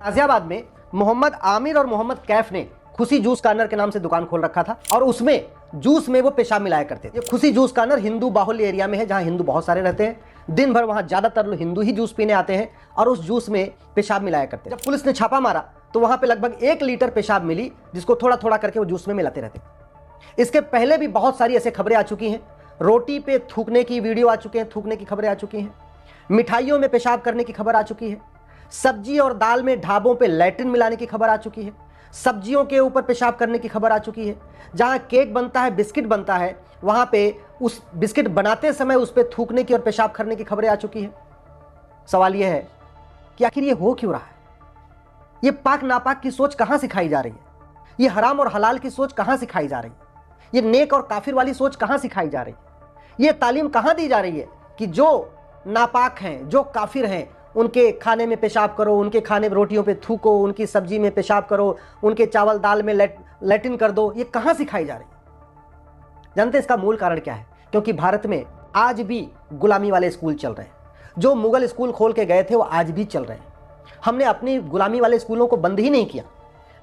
गाजियाबाद में मोहम्मद आमिर और मोहम्मद कैफ ने खुशी जूस कॉर्नर के नाम से दुकान खोल रखा था और उसमें जूस में वो पेशाब मिलाया करते थे। ये खुशी जूस कॉर्नर हिंदू बाहुल्य एरिया में है, जहां हिंदू बहुत सारे रहते हैं। दिन भर वहां ज्यादातर लोग हिंदू ही जूस पीने आते हैं और उस जूस में पेशाब मिलाया करते हैं। जब पुलिस ने छापा मारा तो वहां पे लगभग 1 लीटर पेशाब मिली, जिसको थोड़ा थोड़ा करके वो जूस में मिलाते रहते। इसके पहले भी बहुत सारी ऐसी खबरें आ चुकी हैं। रोटी पे थूकने की वीडियो आ चुके हैं, थूकने की खबरें आ चुकी हैं। मिठाइयों में पेशाब करने की खबर आ चुकी है। सब्जी और दाल में ढाबों पे लैट्रिन मिलाने की खबर आ चुकी है। सब्जियों के ऊपर पेशाब करने की खबर आ चुकी है। जहां केक बनता है, बिस्किट बनता है, वहां पे उस बिस्किट बनाते समय उस पर थूकने की और पेशाब करने की खबरें आ चुकी है। सवाल यह है कि आखिर ये हो क्यों रहा है? ये पाक नापाक की सोच कहां सिखाई जा रही है? ये हराम और हलाल की सोच कहां सिखाई जा रही है? ये नेक और काफिर वाली सोच कहां सिखाई जा रही है? ये तालीम कहां दी जा रही है कि जो नापाक हैं, जो काफिर हैं, उनके खाने में पेशाब करो, उनके खाने रोटियों पे थूको, उनकी सब्जी में पेशाब करो, उनके चावल दाल में लैट्रिन कर दो? ये कहां सिखाई जा रही है? जानते हैं इसका मूल कारण क्या है? क्योंकि भारत में आज भी गुलामी वाले स्कूल चल रहे हैं। जो मुगल स्कूल खोल के गए थे वो आज भी चल रहे हैं। हमने अपनी गुलामी वाले स्कूलों को बंद ही नहीं किया।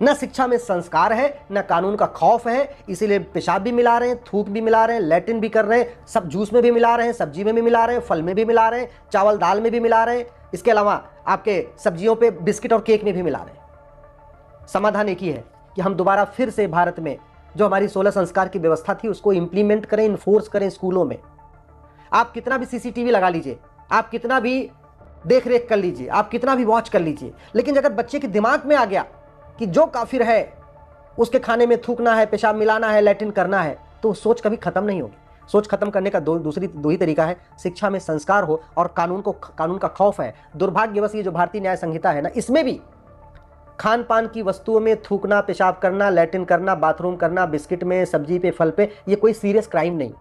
न शिक्षा में संस्कार है, न कानून का खौफ है, इसीलिए पेशाब भी मिला रहे हैं, थूक भी मिला रहे हैं, लैट्रिन भी कर रहे हैं, सब जूस में भी मिला रहे हैं, सब्जी में भी मिला रहे हैं, फल में भी मिला रहे हैं, चावल दाल में भी मिला रहे हैं, इसके अलावा आपके सब्जियों पे बिस्किट और केक में भी मिला रहे हैं। समाधान एक ही है कि हम दोबारा फिर से भारत में जो हमारी 16 संस्कार की व्यवस्था थी उसको इंप्लीमेंट करें, इन्फोर्स करें स्कूलों में। आप कितना भी सीसीटीवी लगा लीजिए, आप कितना भी देख रेख कर लीजिए, आप कितना भी वॉच कर लीजिए, लेकिन अगर बच्चे के दिमाग में आ गया कि जो काफिर है उसके खाने में थूकना है, पेशाब मिलाना है, लैट्रिन करना है, तो सोच कभी खत्म नहीं होगी। सोच खत्म करने का दो ही तरीका है, शिक्षा में संस्कार हो और कानून का खौफ है। दुर्भाग्यवश ये जो भारतीय न्याय संहिता है ना, इसमें भी खान पान की वस्तुओं में थूकना, पेशाब करना, लैट्रिन करना, बाथरूम करना, बिस्किट में, सब्जी पे, फल पे, ये कोई सीरियस क्राइम नहीं।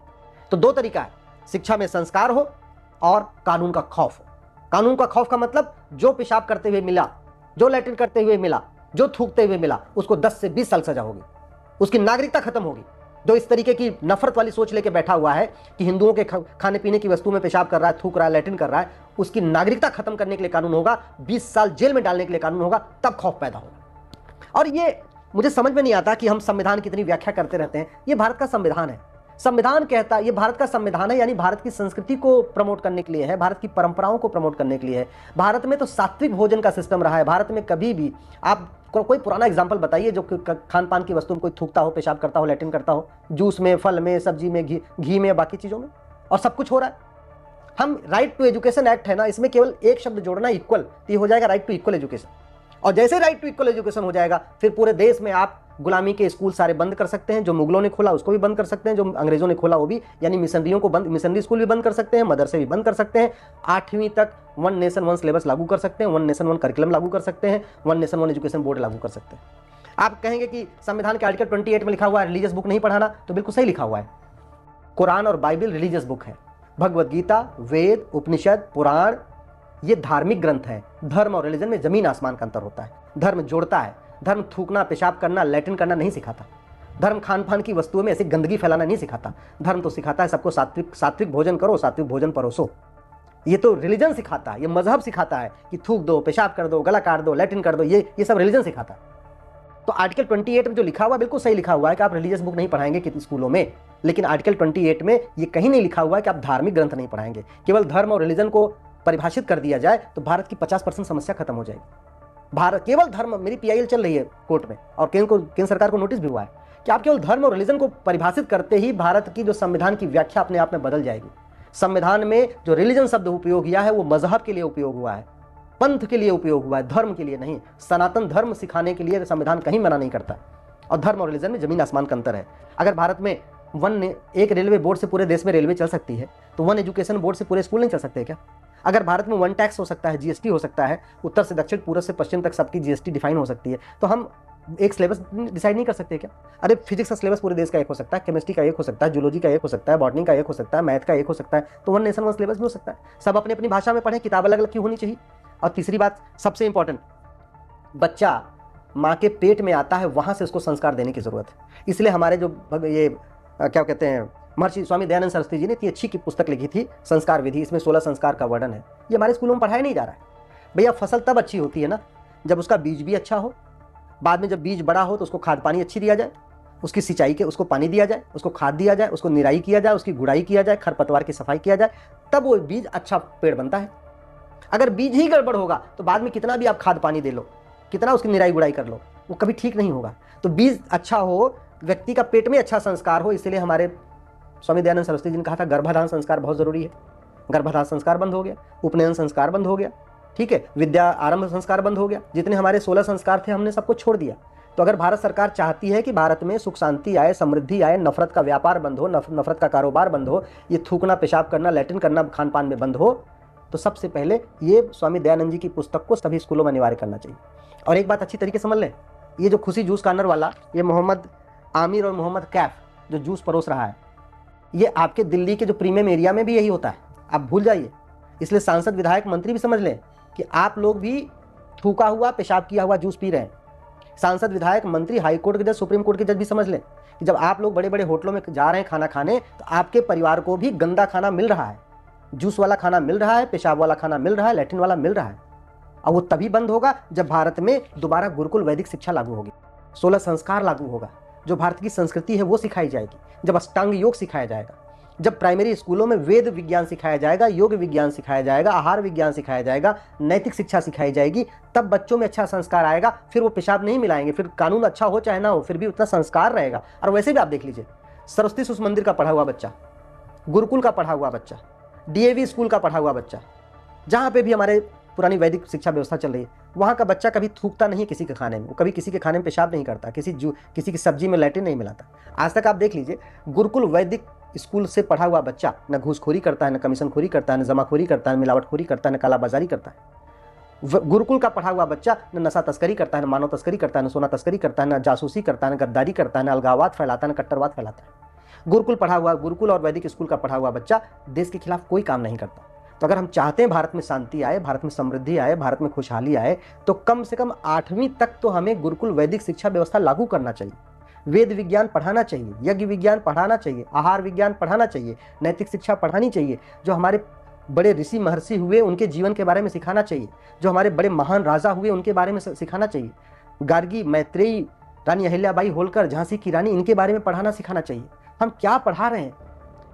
तो 2 तरीका है, शिक्षा में संस्कार हो और कानून का खौफ हो। कानून का खौफ का मतलब जो पेशाब करते हुए मिला, जो लैट्रिन करते हुए मिला, जो थूकते हुए मिला, उसको 10 से 20 साल सजा होगी, उसकी नागरिकता खत्म होगी। जो इस तरीके की नफरत वाली सोच लेके बैठा हुआ है कि हिंदुओं के खाने पीने की वस्तु में पेशाब कर रहा है, थूक रहा है, लैट्रिन कर रहा है, उसकी नागरिकता खत्म करने के लिए कानून होगा, 20 साल जेल में डालने के लिए कानून होगा, तब खौफ पैदा होगा। और ये मुझे समझ में नहीं आता कि हम संविधान की इतनी व्याख्या करते रहते हैं। ये भारत का संविधान है, संविधान कहता है, ये भारत का संविधान है, यानी भारत की संस्कृति को प्रमोट करने के लिए है, भारत की परंपराओं को प्रमोट करने के लिए है। भारत में तो सात्विक भोजन का सिस्टम रहा है। भारत में कभी भी आप कोई पुराना एग्जाम्पल बताइए जो खान पान की वस्तु में कोई थूकता हो, पेशाब करता हो, लैट्रिन करता हो, जूस में, फल में, सब्जी में, घी में, बाकी चीजों में, और सब कुछ हो रहा है। हम राइट टू एजुकेशन एक्ट है ना, इसमें केवल एक शब्द जोड़ना, इक्वल, तो ये हो जाएगा राइट टू इक्वल एजुकेशन। और जैसे राइट टू इक्वल एजुकेशन हो जाएगा, फिर पूरे देश में आप गुलामी के स्कूल सारे बंद कर सकते हैं। जो मुगलों ने खोला उसको भी बंद कर सकते हैं, जो अंग्रेजों ने खोला वो भी, यानी मिशनरियों को बंद, मिशनरी स्कूल भी बंद कर सकते हैं, मदरसे भी बंद कर सकते हैं। 8वीं तक 1 नेशन 1 सिलेबस लागू कर सकते हैं, 1 नेशन 1 करिकुलम लागू कर सकते हैं, 1 नेशन 1 एजुकेशन बोर्ड लागू कर सकते हैं। आप कहेंगे कि संविधान के आर्टिकल 28 में लिखा हुआ है रिलीजियस बुक नहीं पढ़ाना, तो बिल्कुल सही लिखा हुआ है। कुरान और बाइबल रिलीजियस बुक है। भगवद गीता, वेद, उपनिषद, पुराण, ये धार्मिक ग्रंथ है। धर्म और रिलीजन में जमीन आसमान का अंतर होता है। धर्म जोड़ता है। धर्म थूकना, पेशाब करना, लैट्रिन करना नहीं सिखाता। धर्म खान पान की वस्तुओं में ऐसी गंदगी फैलाना नहीं सिखाता। धर्म तो सिखाता है सबको सात्विक भोजन करो, सात्विक भोजन परोसो। ये तो रिलीजन सिखाता है, ये मजहब सिखाता है कि थूक दो, पेशाब कर दो, गला काट दो, लैट्रिन कर दो, ये सब रिलीजन सिखाता है। तो आर्टिकल 28 में जो लिखा हुआ है बिल्कुल सही लिखा हुआ है कि आप रिलीजियस बुक नहीं पढ़ाएंगे किसी स्कूलों में, लेकिन आर्टिकल 28 में ये कहीं नहीं लिखा हुआ है कि आप धार्मिक ग्रंथ नहीं पढ़ाएंगे। केवल धर्म और रिलीजन को परिभाषित कर दिया जाए तो भारत की 50% समस्या खत्म हो जाएगी। भारत केवल धर्म, मेरी PIL चल रही है कोर्ट में और केंद्र सरकार को नोटिस भी हुआ है कि आप केवल धर्म और रिलीजन को परिभाषित करते ही भारत की जो संविधान की व्याख्या अपने आप में बदल जाएगी। संविधान में जो रिलीजन शब्द उपयोग किया है वो मजहब के लिए उपयोग हुआ है, पंथ के लिए उपयोग हुआ है, धर्म के लिए नहीं। सनातन धर्म सिखाने के लिए संविधान कहीं मना नहीं करता। और धर्म और रिलीजन में जमीन आसमान का अंतर है। अगर भारत में एक रेलवे बोर्ड से पूरे देश में रेलवे चल सकती है, तो 1 एजुकेशन बोर्ड से पूरे स्कूल नहीं चल सकते क्या? अगर भारत में 1 टैक्स हो सकता है, GST हो सकता है, उत्तर से दक्षिण, पूर्व से पश्चिम तक सबकी GST डिफाइन हो सकती है, तो हम एक सिलेबस डिसाइड नहीं कर सकते क्या? अरे फिजिक्स का सिलेबस पूरे देश का एक हो सकता है, केमिस्ट्री का एक हो सकता है, जूलॉजी का एक हो सकता है, बॉटनी का एक हो सकता है, मैथ का एक हो सकता है, तो 1 नेशन 1 सिलेबस भी हो सकता है। सब अपनी अपनी भाषा में पढ़ें, किताब अलग अलग क्यों होनी चाहिए? और तीसरी बात सबसे इंपॉर्टेंट, बच्चा माँ के पेट में आता है, वहां से उसको संस्कार देने की जरूरत है। इसलिए हमारे जो ये क्या कहते हैं, महर्षि स्वामी दयानंद सरस्वती जी ने इतनी अच्छी की पुस्तक लिखी थी, संस्कार विधि। इसमें 16 संस्कार का वर्णन है। ये हमारे स्कूलों में पढ़ाया नहीं जा रहा है। भैया फसल तब अच्छी होती है ना जब उसका बीज भी अच्छा हो, बाद में जब बीज बड़ा हो तो उसको खाद पानी अच्छी दिया जाए, उसकी सिंचाई के उसको पानी दिया जाए, उसको खाद दिया जाए, उसको निराई किया जाए, उसकी गुड़ाई किया जाए, खरपतवार की सफाई किया जाए, तब वो बीज अच्छा पेड़ बनता है। अगर बीज ही गड़बड़ होगा तो बाद में कितना भी आप खाद पानी दे लो, कितना उसकी निराई गुड़ाई कर लो, वो कभी ठीक नहीं होगा। तो बीज अच्छा हो, व्यक्ति का पेट में अच्छा संस्कार हो, इसलिए हमारे स्वामी दयानंद सरस्वती जी ने कहा था गर्भाधान संस्कार बहुत जरूरी है। गर्भाधान संस्कार बंद हो गया, उपनयन संस्कार बंद हो गया, ठीक है, विद्या आरंभ संस्कार बंद हो गया, जितने हमारे 16 संस्कार थे हमने सबको छोड़ दिया। तो अगर भारत सरकार चाहती है कि भारत में सुख शांति आए, समृद्धि आए, नफरत का व्यापार बंद हो, नफरत का कारोबार बंद हो, ये थूकना, पेशाब करना, लैट्रिन करना खान पान में बंद हो, तो सबसे पहले ये स्वामी दयानंद जी की पुस्तक को सभी स्कूलों में अनिवार्य करना चाहिए। और एक बात अच्छी तरीके समझ लें, ये जो खुशी जूस कॉर्नर वाला, ये मोहम्मद आमिर और मोहम्मद कैफ जो जूस परोस रहा है, ये आपके दिल्ली के जो प्रीमियम एरिया में भी यही होता है, आप भूल जाइए। इसलिए सांसद, विधायक, मंत्री भी समझ लें कि आप लोग भी थूका हुआ, पेशाब किया हुआ जूस पी रहे हैं। सांसद, विधायक, मंत्री, हाई कोर्ट के जज, सुप्रीम कोर्ट के जज भी समझ लें कि जब आप लोग बड़े बड़े होटलों में जा रहे हैं खाना खाने, तो आपके परिवार को भी गंदा खाना मिल रहा है, जूस वाला खाना मिल रहा है, पेशाब वाला खाना मिल रहा है, लैट्रिन वाला मिल रहा है। और वो तभी बंद होगा जब भारत में दोबारा गुरुकुल वैदिक शिक्षा लागू होगी, 16 संस्कार लागू होगा, जो भारत की संस्कृति है वो सिखाई जाएगी, जब अष्टांग योग सिखाया जाएगा, जब प्राइमरी स्कूलों में वेद विज्ञान सिखाया जाएगा, योग विज्ञान सिखाया जाएगा, आहार विज्ञान सिखाया जाएगा, नैतिक शिक्षा सिखाई जाएगी, तब बच्चों में अच्छा संस्कार आएगा। फिर वो पेशाब नहीं मिलाएंगे, फिर कानून अच्छा हो चाहे ना हो, फिर भी उतना संस्कार रहेगा। और वैसे भी आप देख लीजिए, सरस्वती शिशु मंदिर का पढ़ा हुआ बच्चा, गुरुकुल का पढ़ा हुआ बच्चा, डीएवी स्कूल का पढ़ा हुआ बच्चा, जहाँ पे भी हमारे पुरानी वैदिक शिक्षा व्यवस्था चल रही है, वहाँ का बच्चा कभी थूकता नहीं किसी के खाने में, वो कभी किसी के खाने में पेशाब नहीं करता, किसी की सब्जी में लैट्रिन नहीं मिलाता। आज तक आप देख लीजिए, गुरुकुल वैदिक स्कूल से पढ़ा हुआ बच्चा न घूसखोरी करता है, न कमीशन खोरी करता है, न जमाखोरी करता है, न मिलावटखोरी करता है, न कालाबाजारी करता है। गुरुकुल का पढ़ा हुआ बच्चा न नशा तस्करी करता है, न मानव तस्करी करता है, न सोना तस्करी करता है, न जासूसी करता है, न गद्दारी करता है, न अलगाववाद फैलाता है, न कट्टरवाद फैलाता है। गुरुकुल और वैदिक स्कूल का पढ़ा हुआ बच्चा देश के खिलाफ कोई काम नहीं करता। तो अगर हम चाहते हैं भारत में शांति आए, भारत में समृद्धि आए, भारत में खुशहाली आए, तो कम से कम 8वीं तक तो हमें गुरुकुल वैदिक शिक्षा व्यवस्था लागू करना चाहिए। वेद विज्ञान पढ़ाना चाहिए, यज्ञ विज्ञान पढ़ाना चाहिए, आहार विज्ञान पढ़ाना चाहिए, नैतिक शिक्षा पढ़ानी चाहिए, जो हमारे बड़े ऋषि महर्षि हुए उनके जीवन के बारे में सिखाना चाहिए, जो हमारे बड़े महान राजा हुए उनके बारे में सिखाना चाहिए, गार्गी, मैत्रेयी, रानी अहिल्याबाई होलकर, झांसी की रानी, इनके बारे में पढ़ाना सिखाना चाहिए। हम क्या पढ़ा रहे हैं?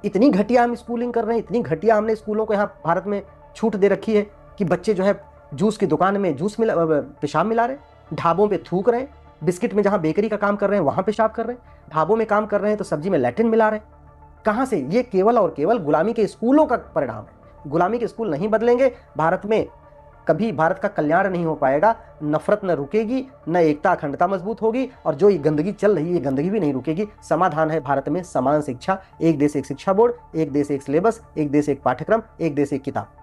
इतनी घटिया हम स्कूलिंग कर रहे हैं, इतनी घटिया हमने स्कूलों को यहाँ भारत में छूट दे रखी है कि बच्चे जो है जूस की दुकान में पेशाब मिला रहे, ढाबों पे थूक रहे, बिस्किट में जहाँ बेकरी का काम कर रहे हैं वहाँ पेशाब कर रहे हैं, ढाबों में काम कर रहे हैं तो सब्जी में लैट्रिन मिला रहे हैं। कहाँ से? ये केवल और केवल गुलामी के स्कूलों का परिणाम है। गुलामी के स्कूल नहीं बदलेंगे, भारत में कभी भारत का कल्याण नहीं हो पाएगा, नफरत न रुकेगी, न एकता अखंडता मजबूत होगी, और जो ये गंदगी चल रही है ये गंदगी भी नहीं रुकेगी। समाधान है भारत में समान शिक्षा, एक देश एक शिक्षा बोर्ड, एक देश एक सिलेबस, एक देश एक पाठ्यक्रम, एक देश एक किताब।